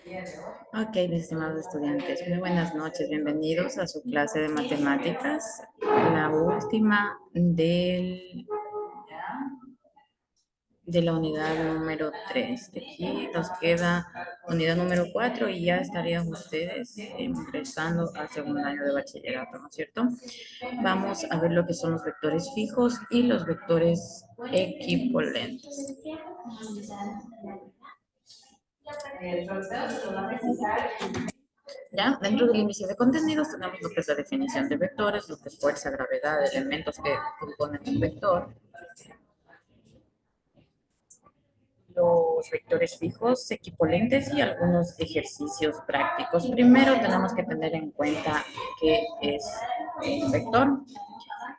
Ok, mis estimados estudiantes, muy buenas noches, bienvenidos a su clase de matemáticas, la última de la unidad número 3. De aquí nos queda unidad número 4 y ya estarían ustedes ingresando al segundo año de bachillerato, ¿no es cierto? Vamos a ver lo que son los vectores fijos y los vectores equivalentes. Ya, dentro del índice de contenidos tenemos lo que es la definición de vectores, lo que es fuerza, gravedad, elementos que componen un vector, los vectores fijos, equivalentes y algunos ejercicios prácticos. Primero tenemos que tener en cuenta qué es un vector.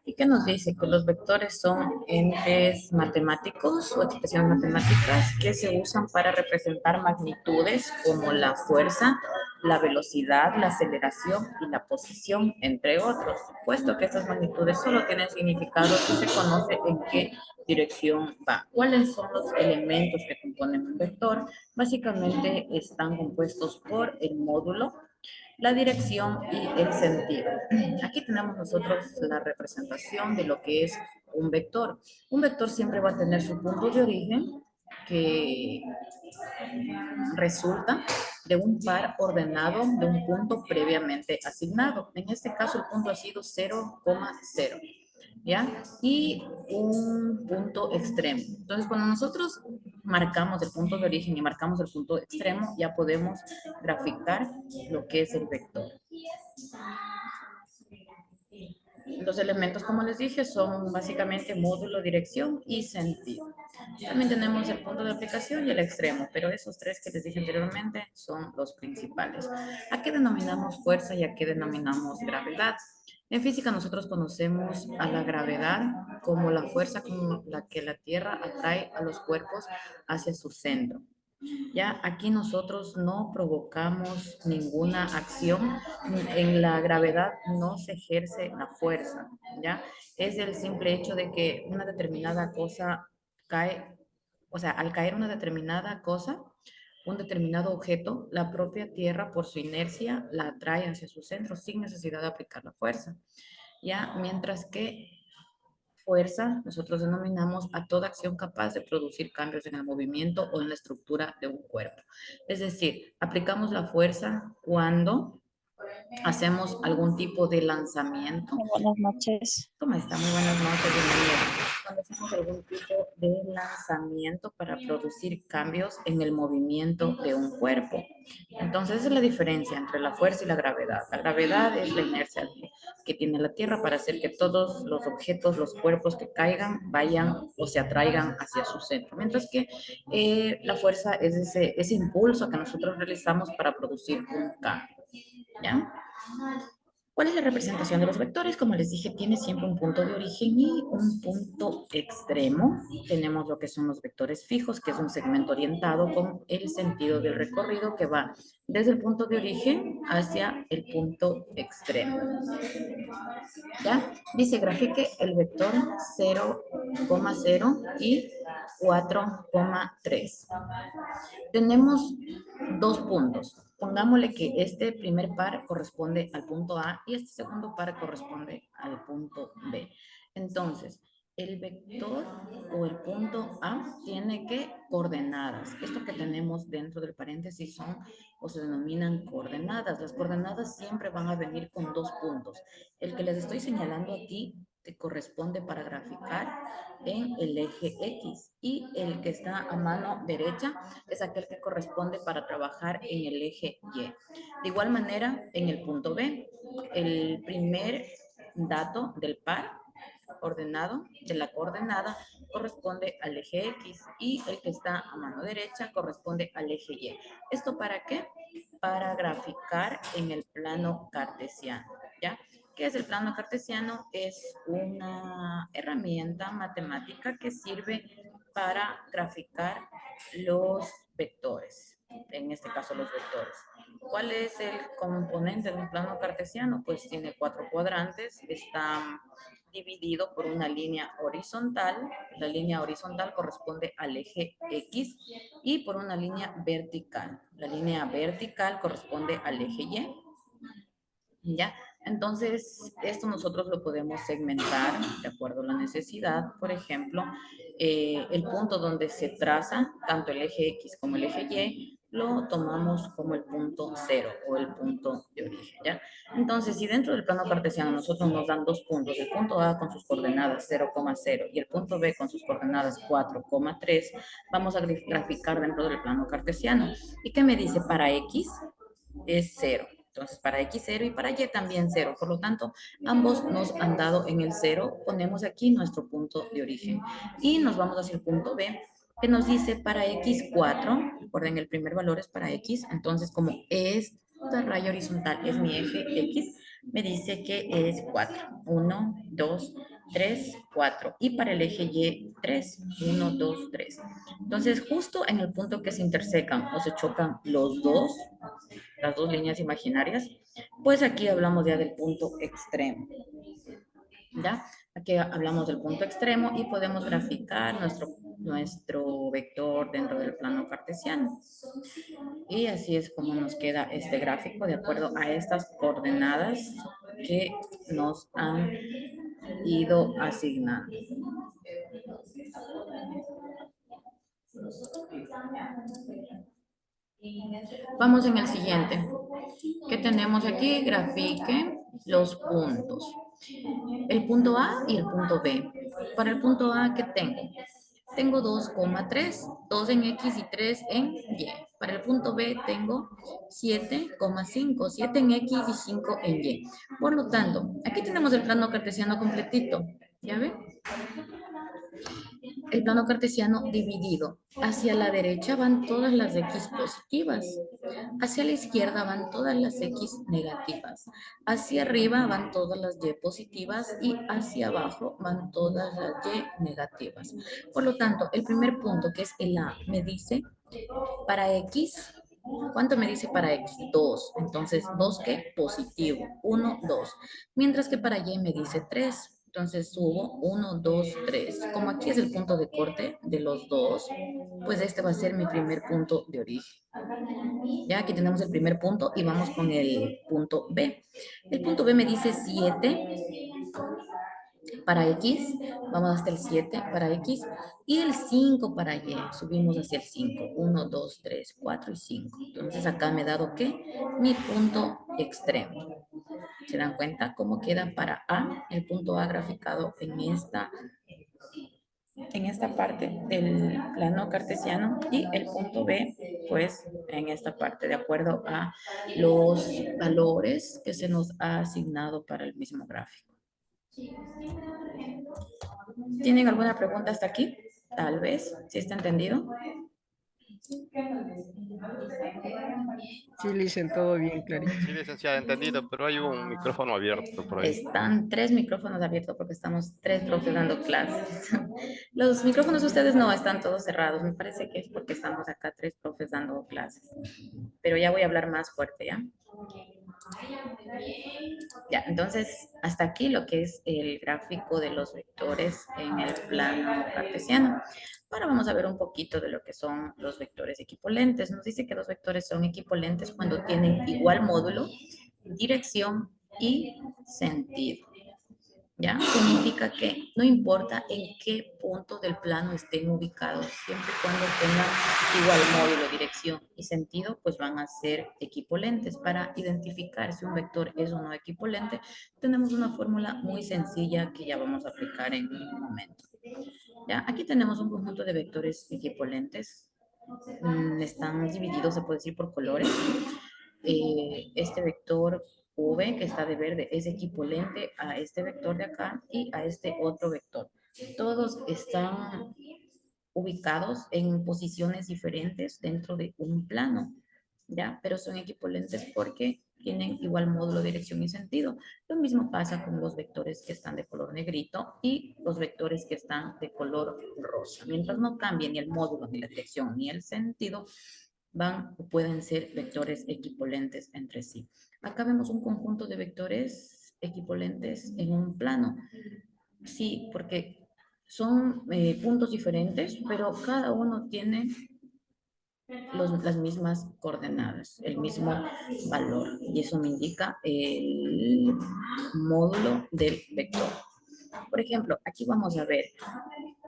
¿Y qué nos dice? Que los vectores son entes matemáticos o expresiones matemáticas que se usan para representar magnitudes como la fuerza, la velocidad, la aceleración y la posición, entre otros. Puesto que estas magnitudes solo tienen significado si se conoce en qué dirección va. ¿Cuáles son los elementos que componen un vector? Básicamente están compuestos por el módulo, la dirección y el sentido. Aquí tenemos nosotros la representación de lo que es un vector. Un vector siempre va a tener su punto de origen, que resulta de un par ordenado de un punto previamente asignado. En este caso el punto ha sido 0,0. ¿Ya? Y un punto extremo. Entonces, cuando nosotros marcamos el punto de origen y marcamos el punto extremo, ya podemos graficar lo que es el vector. Los elementos, como les dije, son básicamente módulo, dirección y sentido. También tenemos el punto de aplicación y el extremo, pero esos tres que les dije anteriormente son los principales. ¿A qué denominamos fuerza y a qué denominamos gravedad? En física nosotros conocemos a la gravedad como la fuerza con la que la Tierra atrae a los cuerpos hacia su centro. Ya aquí nosotros no provocamos ninguna acción, en la gravedad no se ejerce la fuerza, ¿ya? Es el simple hecho de que una determinada cosa cae, o sea, al caer una determinada cosa, un determinado objeto, la propia Tierra por su inercia la atrae hacia su centro sin necesidad de aplicar la fuerza, ¿ya? Mientras que fuerza, nosotros denominamos a toda acción capaz de producir cambios en el movimiento o en la estructura de un cuerpo. Es decir, aplicamos la fuerza cuando hacemos algún tipo de lanzamiento. Buenas noches. ¿Cómo está? Muy buenas noches, bienvenido. Cuando hacemos algún tipo de lanzamiento para producir cambios en el movimiento de un cuerpo. Entonces, esa es la diferencia entre la fuerza y la gravedad. La gravedad es la inercia que tiene la Tierra para hacer que todos los objetos, los cuerpos que caigan, vayan o se atraigan hacia su centro. Mientras que la fuerza es ese impulso que nosotros realizamos para producir un cambio. ¿Ya? ¿Cuál es la representación de los vectores? Como les dije, tiene siempre un punto de origen y un punto extremo. Tenemos lo que son los vectores fijos, que es un segmento orientado con el sentido del recorrido que va desde el punto de origen hacia el punto extremo. ¿Ya? Dice grafique el vector 0,0 y 4,3. Tenemos dos puntos. Pongámosle que este primer par corresponde al punto A y este segundo par corresponde al punto B. Entonces, el vector o el punto A tiene que coordenadas. Esto que tenemos dentro del paréntesis son o se denominan coordenadas. Las coordenadas siempre van a venir con dos puntos. El que les estoy señalando aquí te corresponde para graficar en el eje X y el que está a mano derecha es aquel que corresponde para trabajar en el eje Y. De igual manera, en el punto B, el primer dato del par ordenado de la coordenada corresponde al eje X y el que está a mano derecha corresponde al eje Y. ¿Esto para qué? Para graficar en el plano cartesiano, ¿ya? ¿Qué es el plano cartesiano? Es una herramienta matemática que sirve para graficar los vectores, en este caso los vectores. ¿Cuál es el componente de un plano cartesiano? Pues tiene cuatro cuadrantes, está dividido por una línea horizontal. La línea horizontal corresponde al eje X y por una línea vertical. La línea vertical corresponde al eje Y. ¿Ya? Entonces, esto nosotros lo podemos segmentar de acuerdo a la necesidad. Por ejemplo, el punto donde se traza tanto el eje X como el eje Y lo tomamos como el punto cero o el punto de origen, ¿ya? Entonces, si dentro del plano cartesiano nosotros nos dan dos puntos, el punto A con sus coordenadas 0,0 y el punto B con sus coordenadas 4,3, vamos a graficar dentro del plano cartesiano. ¿Y qué me dice para X? Es cero. Entonces, para X 0 y para Y también 0. Por lo tanto, ambos nos han dado en el 0. Ponemos aquí nuestro punto de origen. Y nos vamos hacia el punto B, que nos dice para X 4. Recuerden, el primer valor es para X. Entonces, como esta raya horizontal es mi eje X, me dice que es 4. 1, 2, 3, 4. Y para el eje Y, 3. 1, 2, 3. Entonces, justo en el punto que se intersecan o se chocan los dos, las dos líneas imaginarias, pues aquí hablamos ya del punto extremo. ¿Ya? Aquí hablamos del punto extremo y podemos graficar nuestro vector dentro del plano cartesiano. Y así es como nos queda este gráfico de acuerdo a estas coordenadas que nos han ido asignando. Vamos en el siguiente. ¿Qué tenemos aquí? Grafique los puntos. El punto A y el punto B. Para el punto A, ¿qué tengo? Tengo 2,3, 2 en X y 3 en Y. Para el punto B tengo 7,5, 7 en X y 5 en Y. Por lo tanto, aquí tenemos el plano cartesiano completito. ¿Ya ven? El plano cartesiano dividido. Hacia la derecha van todas las X positivas. Hacia la izquierda van todas las X negativas. Hacia arriba van todas las Y positivas y hacia abajo van todas las Y negativas. Por lo tanto, el primer punto, que es el A, me dice para X, ¿cuánto me dice para X? 2. Entonces, 2 ¿qué? Positivo. 1, 2. Mientras que para Y me dice 3. Entonces subo 1, 2, 3. Como aquí es el punto de corte de los dos, pues este va a ser mi primer punto de origen. Ya aquí tenemos el primer punto y vamos con el punto B. El punto B me dice 7 para X, vamos hasta el 7 para X y el 5 para Y. Subimos hacia el 5. 1, 2, 3, 4 y 5. Entonces acá me he dado ¿qué? Mi punto extremo. ¿Se dan cuenta cómo queda para A? El punto A graficado en esta parte del plano cartesiano y el punto B, pues en esta parte, de acuerdo a los valores que se nos ha asignado para el mismo gráfico. ¿Tienen alguna pregunta hasta aquí? Tal vez, si está entendido. Sí, Licen, todo bien, Sí, clarito. licenciada, entendido, pero hay un micrófono abierto por ahí. Están tres micrófonos abiertos porque estamos tres profes dando clases. Los micrófonos de ustedes no están todos cerrados. Me parece que es porque estamos acá tres profes dando clases. Pero ya voy a hablar más fuerte, ¿ya? Ya, entonces, hasta aquí lo que es el gráfico de los vectores en el plano cartesiano. Ahora vamos a ver un poquito de lo que son los vectores equipolentes. Nos dice que los vectores son equipolentes cuando tienen igual módulo, dirección y sentido. ¿Ya? Significa que no importa en qué punto del plano estén ubicados, siempre y cuando tengan igual módulo, dirección y sentido, pues van a ser equipolentes. Para identificar si un vector es o no equipolente, tenemos una fórmula muy sencilla que ya vamos a aplicar en un momento. ¿Ya? Aquí tenemos un conjunto de vectores equipolentes. Están divididos, se puede decir, por colores. Este vector V que está de verde es equipolente a este vector de acá y a este otro vector. Todos están ubicados en posiciones diferentes dentro de un plano, ¿ya? Pero son equipolentes porque tienen igual módulo, dirección y sentido. Lo mismo pasa con los vectores que están de color negrito y los vectores que están de color rosa. Mientras no cambien ni el módulo, ni la dirección, ni el sentido, van o pueden ser vectores equipolentes entre sí. Acá vemos un conjunto de vectores equipolentes en un plano. Sí, porque son puntos diferentes, pero cada uno tiene las mismas coordenadas, el mismo valor. Y eso me indica el módulo del vector. Por ejemplo, aquí vamos a ver,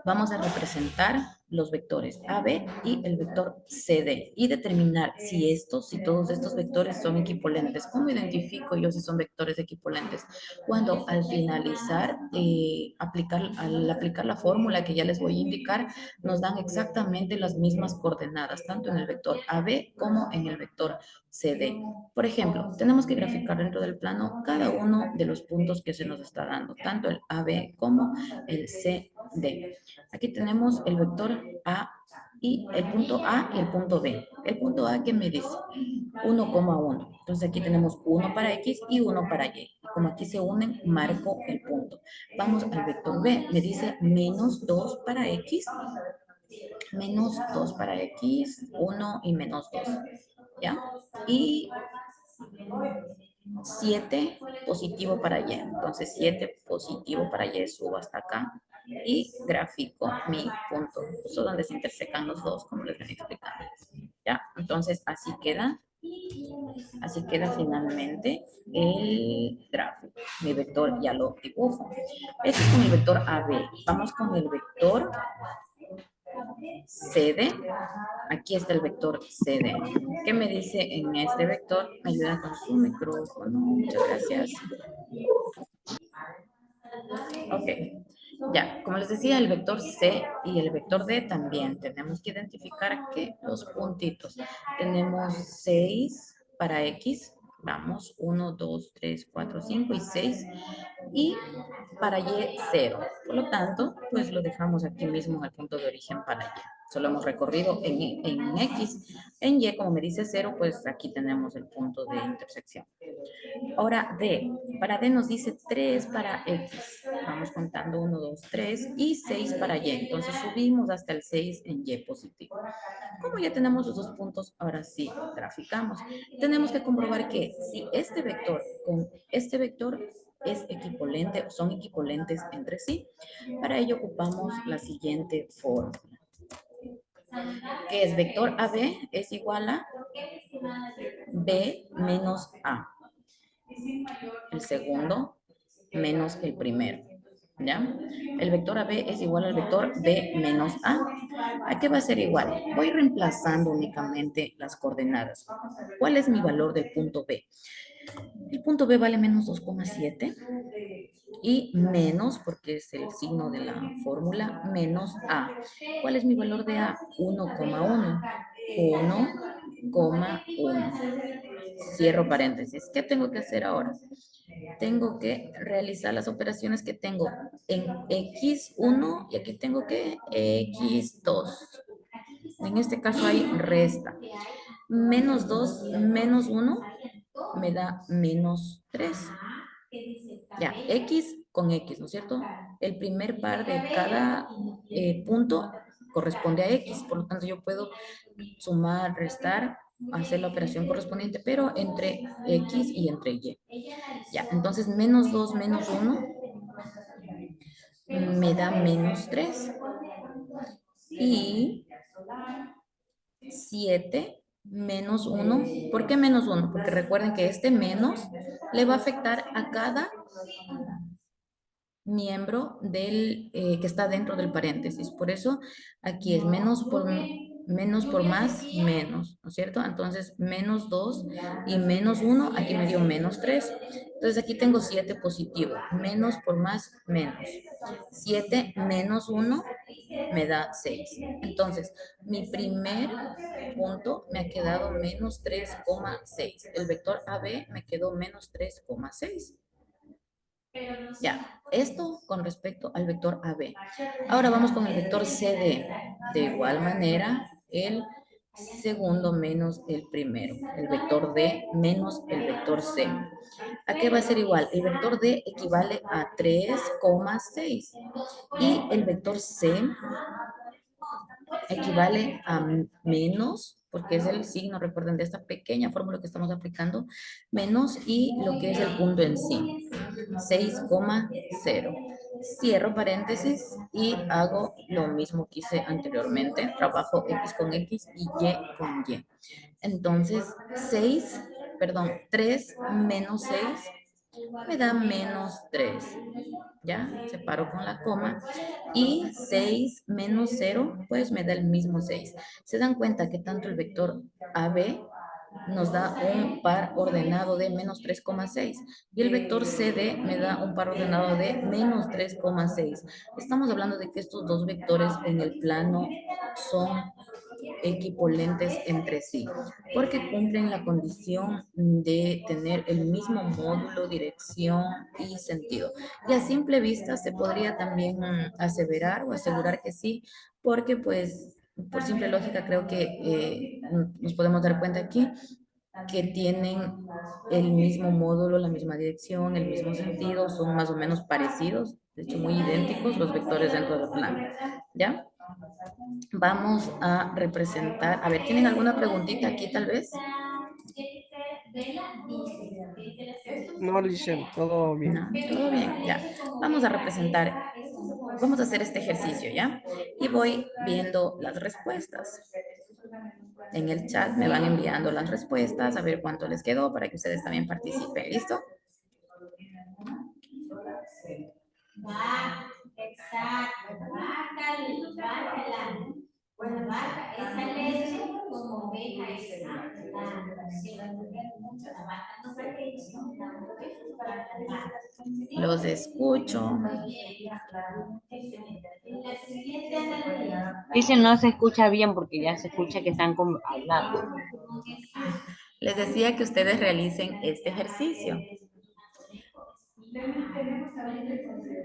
vamos a representar los vectores AB y el vector CD y determinar si todos estos vectores son equivalentes. ¿Cómo identifico yo si son vectores equivalentes? Cuando al finalizar, al aplicar la fórmula que ya les voy a indicar, nos dan exactamente las mismas coordenadas, tanto en el vector AB como en el vector CD. Por ejemplo, tenemos que graficar dentro del plano cada uno de los puntos que se nos está dando, tanto el AB como el CD. Aquí tenemos el vector A y el punto A y el punto B. El punto A que me dice 1,1. Entonces aquí tenemos 1 para X y 1 para Y. Y como aquí se unen, marco el punto. Vamos al vector B. Me dice menos 2 para X, menos 2 para X, 1 y menos 2. ¿Ya? Y 7 positivo para Y. Entonces 7 positivo para Y, subo hasta acá y grafico mi punto, justo donde se intersecan los dos, como les venía explicando. ¿Ya? Entonces así queda finalmente el gráfico. Mi vector ya lo dibujo. Este es con el vector AB. Vamos con el vector CD. Aquí está el vector CD. ¿Qué me dice en este vector? Me ayuda con su micrófono. Muchas gracias. Ok. Ya, como les decía, el vector C y el vector D también tenemos que identificar que los puntitos. Tenemos 6 para X. Vamos, 1, 2, 3, 4, 5 y 6. Y para Y, 0. Por lo tanto, pues lo dejamos aquí mismo en el punto de origen para Y. Solo hemos recorrido en X. En Y, como me dice 0, pues aquí tenemos el punto de intersección. Ahora D. Para D nos dice 3 para X. Vamos contando 1, 2, 3 y 6 para Y. Entonces subimos hasta el 6 en Y positivo. Como ya tenemos los dos puntos, ahora sí graficamos. Tenemos que comprobar que si este vector con este vector es equivalente o son equivalentes entre sí, para ello ocupamos la siguiente fórmula, que es vector AB es igual a B menos A. El segundo menos el primero. ¿Ya? El vector AB es igual al vector B menos A. ¿A qué va a ser igual? Voy reemplazando únicamente las coordenadas. ¿Cuál es mi valor del punto B? El punto B vale menos 2,7 y menos, porque es el signo de la fórmula, menos A. ¿Cuál es mi valor de A? 1,1. 1,1. Cierro paréntesis. ¿Qué tengo que hacer ahora? Tengo que realizar las operaciones que tengo en X1 y aquí tengo que X2. En este caso hay resta. Menos 2 menos 1 me da menos 3. Ya, X con X, ¿no es cierto? El primer par de cada punto corresponde a X, por lo tanto yo puedo sumar, restar, hacer la operación correspondiente, pero entre X y entre Y. Ya, entonces menos 2 menos 1 me da menos 3 y 7 menos 1. ¿Por qué menos 1? Porque recuerden que este menos le va a afectar a cada miembro que está dentro del paréntesis. Por eso aquí es menos por más, menos, ¿no es cierto? Entonces, menos 2 y menos 1, aquí me dio menos 3. Entonces, aquí tengo 7 positivo. Menos por más, menos. 7 menos 1 me da 6. Entonces, mi primer punto me ha quedado menos 3,6. El vector AB me quedó menos 3,6. Ya, esto con respecto al vector AB. Ahora vamos con el vector CD. De igual manera, el segundo menos el primero. El vector D menos el vector C. ¿A qué va a ser igual? El vector D equivale a 3,6 y el vector C equivale a menos, porque es el signo, recuerden, de esta pequeña fórmula que estamos aplicando, menos y lo que es el punto en sí, 6,0. cierro paréntesis y hago lo mismo que hice anteriormente. Trabajo X con X y Y con Y. Entonces, 3 menos 6 me da menos 3. ¿Ya? Separo con la coma. Y 6 menos 0, pues me da el mismo 6. ¿Se dan cuenta que tanto el vector AB nos da un par ordenado de menos 3,6 y el vector CD me da un par ordenado de menos 3,6? Estamos hablando de que estos dos vectores en el plano son equipolentes entre sí, porque cumplen la condición de tener el mismo módulo, dirección y sentido. Y a simple vista se podría también aseverar o asegurar que sí, porque pues por simple lógica creo que nos podemos dar cuenta aquí que tienen el mismo módulo, la misma dirección, el mismo sentido, son más o menos parecidos, de hecho muy idénticos los vectores dentro del plano. ¿Ya? Vamos a representar, a ver, ¿tienen alguna preguntita aquí tal vez? No, Licen, todo bien. No, todo bien, ya. Vamos a representar, vamos a hacer este ejercicio, ¿ya? Y voy viendo las respuestas. En el chat me van enviando las respuestas, a ver cuánto les quedó para que ustedes también participen. ¿Listo? Exacto, vaca, bueno, vaca, esa leche como oveja es los escucho. Dice no se escucha bien porque ya se escucha que están como hablando. Les decía que ustedes realicen este ejercicio.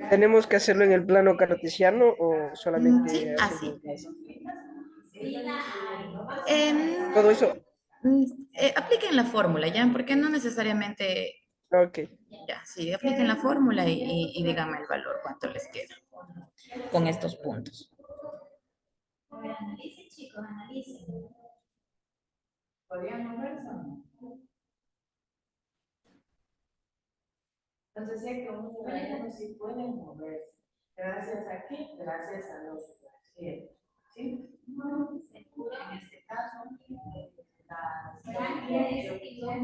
¿Tenemos que hacerlo en el plano cartesiano o Sí, solamente así. hacemos más? Em, Todo eso. mm, apliquen la fórmula, ¿ya? Porque no necesariamente, Ok. ya, sí, apliquen la fórmula y díganme el valor, cuánto les queda con estos puntos. Analicen, chicos, analicen. ¿Podrían moverse o no? Entonces sé que unos organismos sí pueden moverse. Gracias a qué? Gracias a los flagelos. ¿Sí? En este caso, las bacterias pueden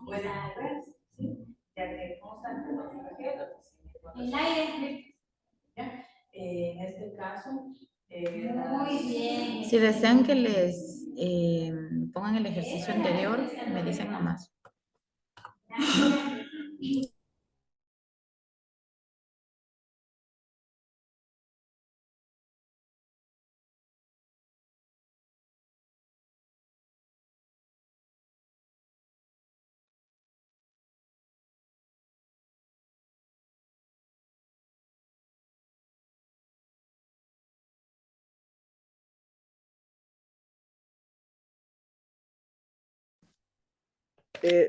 moverse, ¿sí? Ya que constan de los flagelos. El aire. ¿Ya? En este caso, muy bien. Si desean que les pongan el ejercicio anterior, me dicen nomás.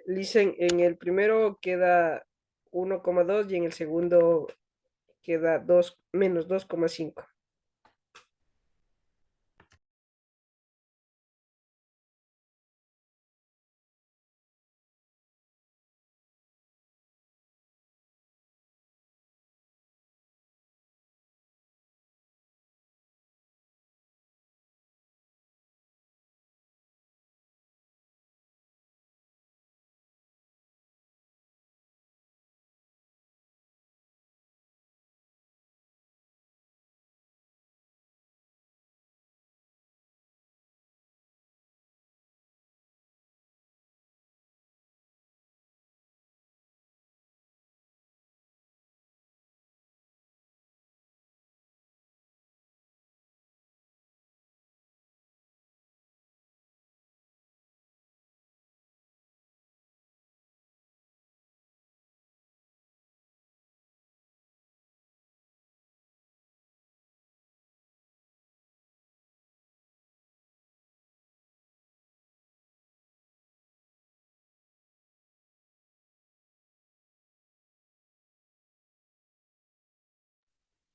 Licen, en el primero queda 1,2 y en el segundo queda 2 menos 2,5.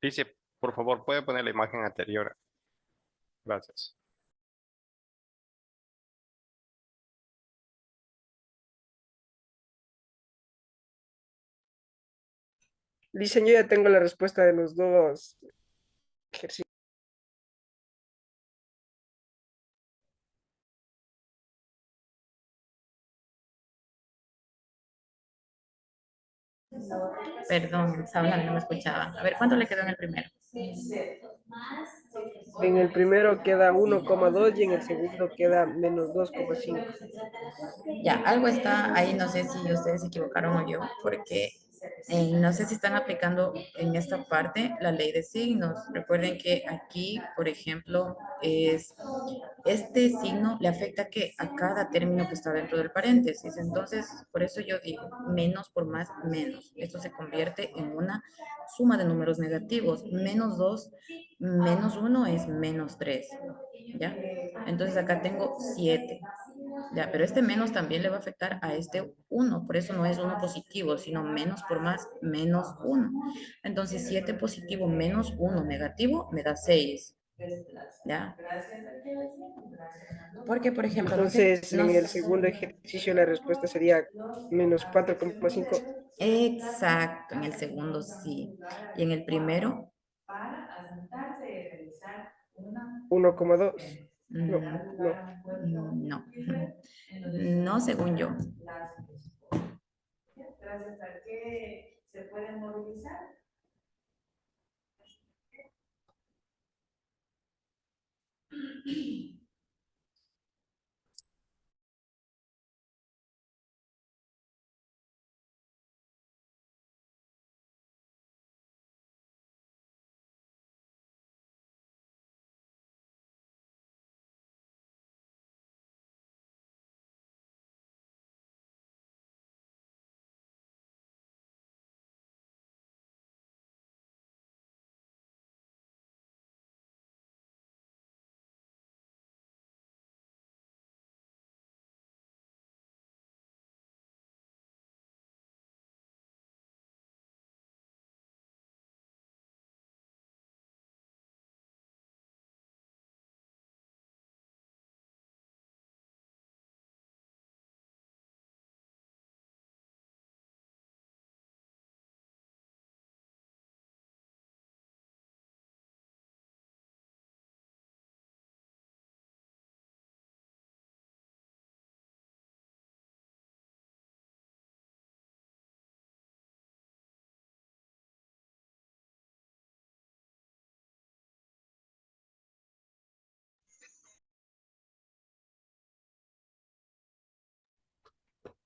Dice, por favor, puede poner la imagen anterior. Gracias. Dicen, yo ya tengo la respuesta de los dos ejercicios. Perdón, estaba hablando, no me escuchaba. A ver, ¿cuánto le quedó en el primero? En el primero queda 1,2 y en el segundo queda menos 2,5. Ya, algo está ahí, no sé si ustedes se equivocaron o yo, porque no sé si están aplicando en esta parte la ley de signos. Recuerden que aquí, por ejemplo, este signo le afecta que a cada término que está dentro del paréntesis. Entonces, por eso yo digo menos por más menos. Esto se convierte en una suma de números negativos. Menos 2 menos 1 es menos 3. ¿Ya? Entonces acá tengo 7. Ya, pero este menos también le va a afectar a este uno, por eso no es uno positivo, sino menos por más, menos uno. Entonces 7 positivo menos uno negativo me da 6. ¿Ya? Porque, por ejemplo, no sé, Entonces, en el segundo ejercicio la respuesta sería menos 4,5, exacto, en el segundo sí. Y en el primero, 1,2. No, no. no. No según yo.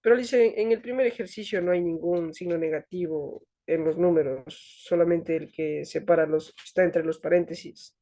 Pero dice, en el primer ejercicio no hay ningún signo negativo en los números, solamente el que separa los, está entre los paréntesis.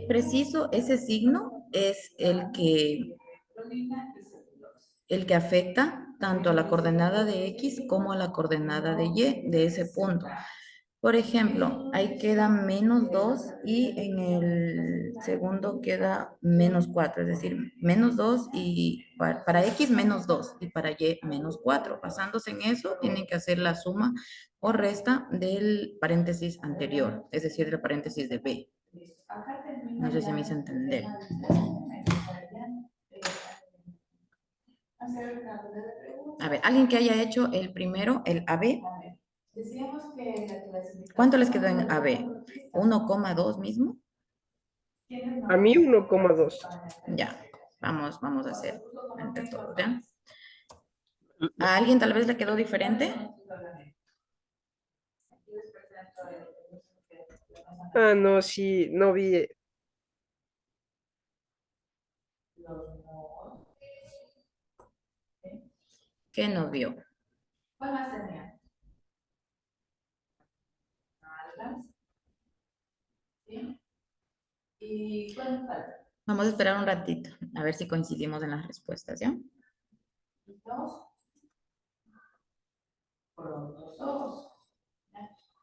Preciso, ese signo es el que afecta tanto a la coordenada de X como a la coordenada de Y de ese punto. Por ejemplo, ahí queda menos 2 y en el segundo queda menos 4, es decir, menos 2 y para X menos 2 y para Y menos 4. Basándose en eso, tienen que hacer la suma o resta del paréntesis anterior, es decir, del paréntesis de B. No sé si me hice entender. A ver, alguien que haya hecho el primero, el AB. ¿Cuánto les quedó en AB? ¿1,2 mismo? A mí 1,2. Ya, vamos a hacer entre todos, ¿ya? ¿A alguien tal vez le quedó diferente? Ah, no, sí, no vi. ¿Qué no vio? Vamos a esperar un ratito, a ver si coincidimos en las respuestas, ¿ya? protozoos.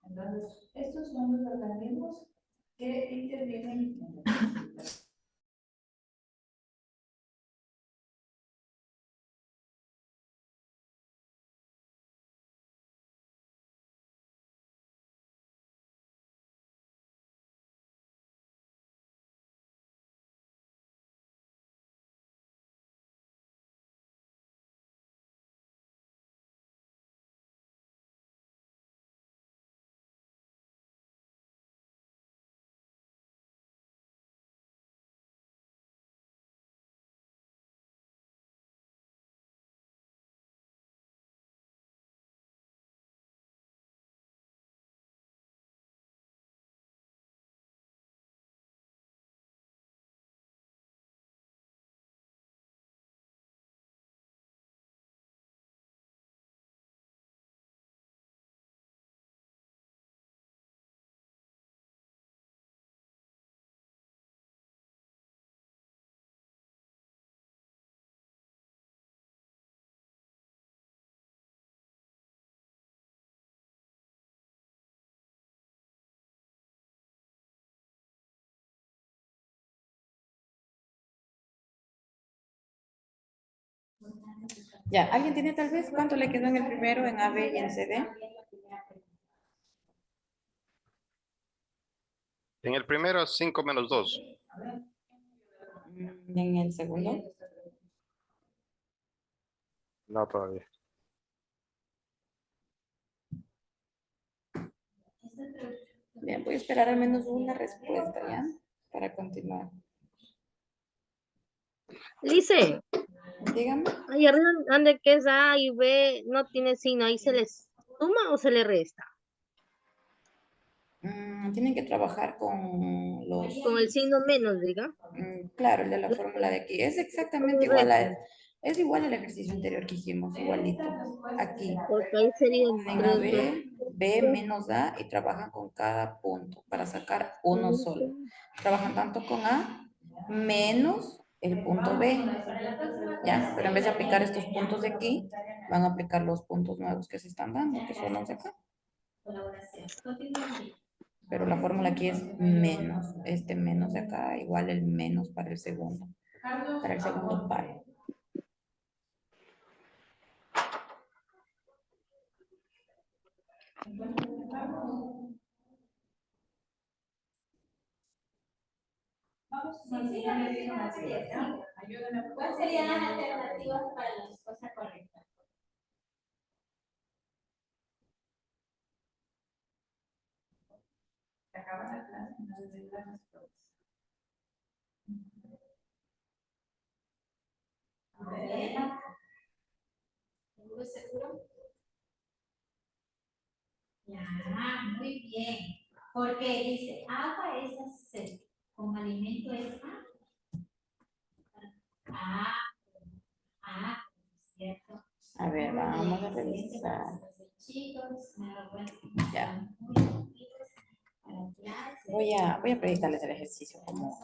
Entonces, estos son los organismos que intervienen en el Ya, ¿alguien tiene tal vez cuánto le quedó en el primero, en A, B y en C, D? En el primero, 5 menos 2. ¿Y en el segundo? No, todavía. Bien, voy a esperar al menos una respuesta, ¿ya? Para continuar. Lice, Dígame. ahí arriba donde que es A y B no tiene signo, ahí se les suma o se le resta. Tienen que trabajar con los... Con el signo menos, diga. Claro, el de la fórmula de aquí. Es exactamente igual a... Es igual al ejercicio anterior que hicimos, igualito. Aquí. Porque ahí serían Tienen a 3 B, B menos A y trabajan con cada punto para sacar uno solo. Trabajan tanto con A menos el punto B. ¿Ya? Pero en vez de aplicar estos puntos de aquí, van a aplicar los puntos nuevos que se están dando, que son los de acá. Pero la fórmula aquí es menos. Este menos de acá igual el menos para el segundo. Para el segundo par. ¿Cuáles serían las alternativas para la respuesta correcta? A ver. ¿Seguro, seguro? Ya, muy bien. Porque dice, agua es sed, con alimento es A. Ah, cierto. A ver, vamos a revisar. Ya. Voy a predicarles el ejercicio como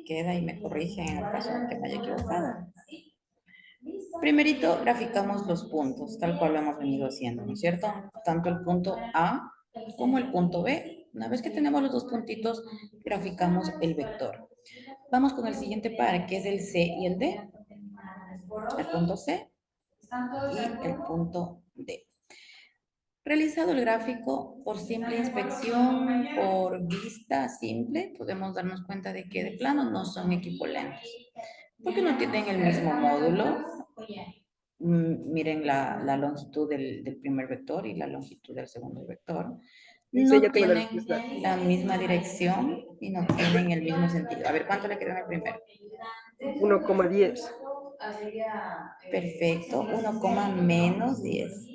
queda y me corrigen en el caso de que me haya equivocado. Primerito graficamos los puntos, tal cual lo hemos venido haciendo, ¿no es cierto? Tanto el punto A como el punto B. Una vez que tenemos los dos puntitos, graficamos el vector. Vamos con el siguiente par, que es el C y el D. El punto C y el punto D. Realizado el gráfico por simple inspección, por vista simple, podemos darnos cuenta de que de plano no son equivalentes. Porque no tienen el mismo módulo. Miren la longitud del primer vector y la longitud del segundo vector. Dice, No ya tengo la tienen respuesta. la misma dirección y no tienen el mismo sentido. A ver, ¿cuánto le quedó en el primero? 1,10. Perfecto, 1, menos 10.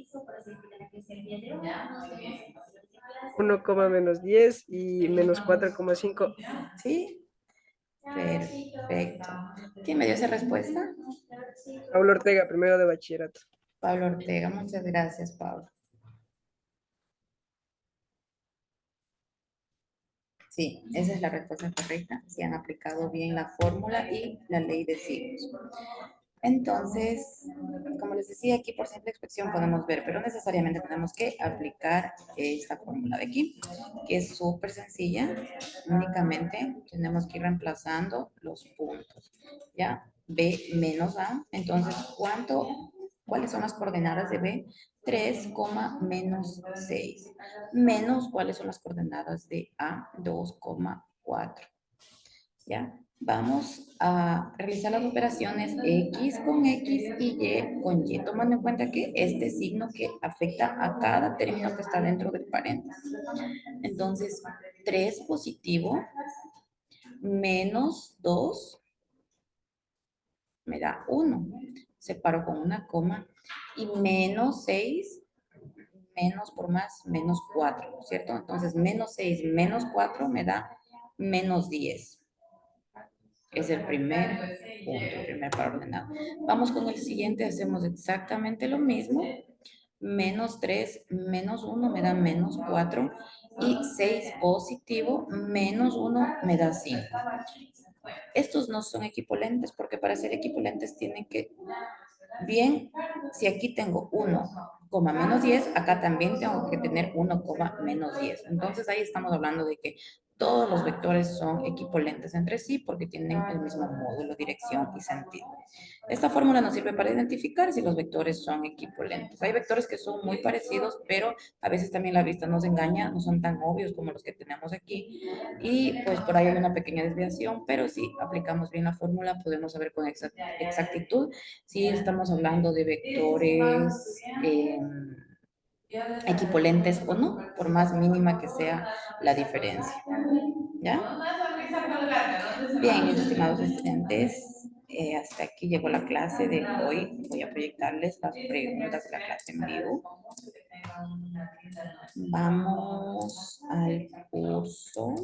1, menos 10 y menos 4,5. ¿Sí? Perfecto. ¿Quién me dio esa respuesta? Pablo Ortega, primero de bachillerato. Pablo Ortega, muchas gracias, Pablo. Sí, esa es la respuesta correcta. Si han aplicado bien la fórmula y la ley de signos. Entonces, como les decía, aquí por simple expresión podemos ver, pero necesariamente tenemos que aplicar esta fórmula de aquí, que es súper sencilla. Únicamente tenemos que ir reemplazando los puntos, ¿ya? B menos A. Entonces, ¿cuáles son las coordenadas de B? 3, menos 6. Menos, ¿cuáles son las coordenadas de A? 2,4. ¿Ya? Vamos a realizar las operaciones X con X y Y con Y, tomando en cuenta que este signo que afecta a cada término que está dentro del paréntesis. Entonces, 3 positivo menos 2 me da 1. Separo con una coma. Y menos 6 menos por más, menos 4, ¿cierto? Entonces, menos 6 menos 4 me da menos 10. Es el primer punto, el primer par ordenado. Vamos con el siguiente, hacemos exactamente lo mismo. Menos 3, menos 1 me da menos 4. Y 6 positivo, menos 1 me da 5. Estos no son equivalentes porque para ser equivalentes tienen que, bien, si aquí tengo 1, menos 10, acá también tengo que tener 1, menos 10. Entonces ahí estamos hablando de que todos los vectores son equivalentes entre sí porque tienen el mismo módulo, dirección y sentido. Esta fórmula nos sirve para identificar si los vectores son equivalentes. Hay vectores que son muy parecidos, pero a veces también la vista nos engaña, no son tan obvios como los que tenemos aquí. Y pues por ahí hay una pequeña desviación, pero si aplicamos bien la fórmula podemos saber con exactitud si estamos hablando de vectores equivalentes o no, por más mínima que sea la diferencia. ¿Ya? Bien, mis estimados estudiantes, hasta aquí llegó la clase de hoy. Voy a proyectarles las preguntas de la clase en vivo. Vamos al curso.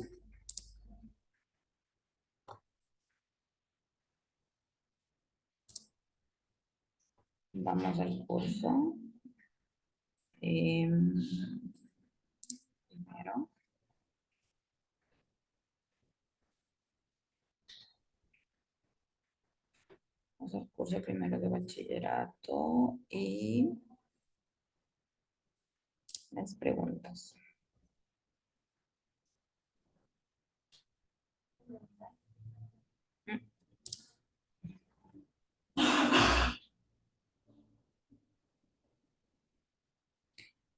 Vamos al curso. Primero. Vamos al curso primero de bachillerato y las preguntas.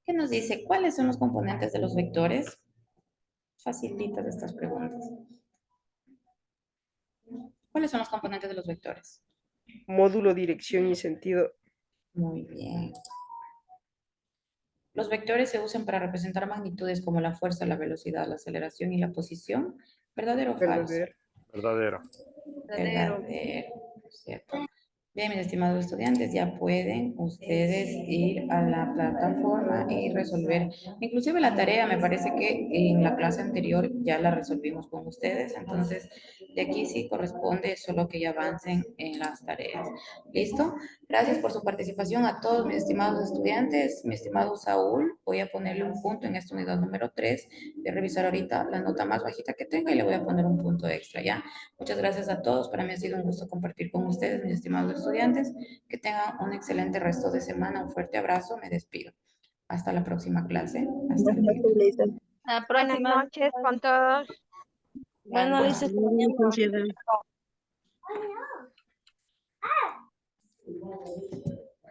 ¿Qué nos dice? ¿Cuáles son los componentes de los vectores? Facilitas estas preguntas. ¿Cuáles son los componentes de los vectores? Módulo, dirección y sentido. Muy bien. Los vectores se usan para representar magnitudes como la fuerza, la velocidad, la aceleración y la posición. ¿Verdadero o falso? Verdadero. Verdadero. Verdadero. ¿Cierto? Bien, mis estimados estudiantes, ya pueden ustedes ir a la plataforma y resolver. Inclusive la tarea, me parece que en la clase anterior ya la resolvimos con ustedes, entonces de aquí sí corresponde solo que ya avancen en las tareas. ¿Listo? Gracias por su participación a todos mis estimados estudiantes. Mi estimado Saúl, voy a ponerle un punto en esta unidad número 3. Voy a revisar ahorita la nota más bajita que tenga y le voy a poner un punto extra, ¿ya? Muchas gracias a todos. Para mí ha sido un gusto compartir con ustedes, mis estimados estudiantes. Que tengan un excelente resto de semana. Un fuerte abrazo. Me despido. Hasta la próxima clase. Hasta luego. La Buenas próxima. noches con todos. Bueno, dice, Considera.